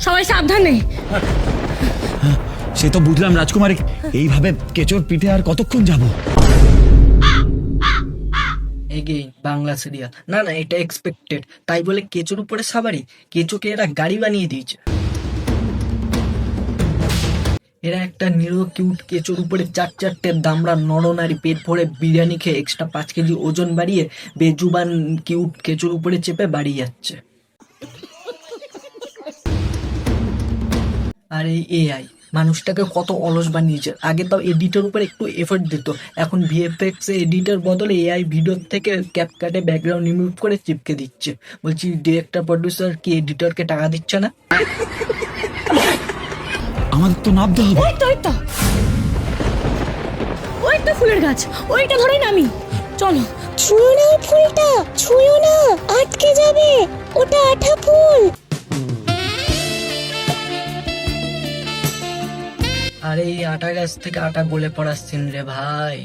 সবাই সাবধানে। সে তো বুঝলাম রাজকুমারী, এইভাবে কেচোর পিঠে আর কতক্ষণ যাব? Again Bangla serial. না না, এটা এক্সপেক্টেড। তাই বলে কেচোর উপরে সাবারি? কেচোকে এরা গাড়ি বানিয়ে দিয়েছে। এরা একটা নিরো কিউট কেচোর উপরে 4-4টে দামড়া নরনারী পেট ভরে বিরিয়ানি খেয়ে এক্সট্রা 5 কেজি ওজন বাড়িয়ে বেজুবান কিউট কেচোর উপরে চেপে বাড়ি যাচ্ছে। আর এই এআই মানুষটাকে কত অলস বানিয়েছে। আগে তাও এডিটের উপর একটু এফোর্ট দিত, এখন ভিএফএক্স এডিটের বদলে এআই ভিডিও থেকে ক্যাপকাটে ব্যাকগ্রাউন্ড রিমুভ করে চিপকে দিচ্ছে। বলছি ডিরেক্টর প্রডিউসার কি এডিটরকে টাকা দিচ্ছে না? আমাদের তো নামতে হবে। ওই তো ওই তো ফুলের গাছ, ওইটা ধরে নামি। চলো। ছুঁয়ো না ফুলটা, ছুঁয়ো না, আটকে যাবে, ওটা আঠা ফুল। আর এই আটা গাছ থেকে আটা গলে পড়ার সিন রে ভাই।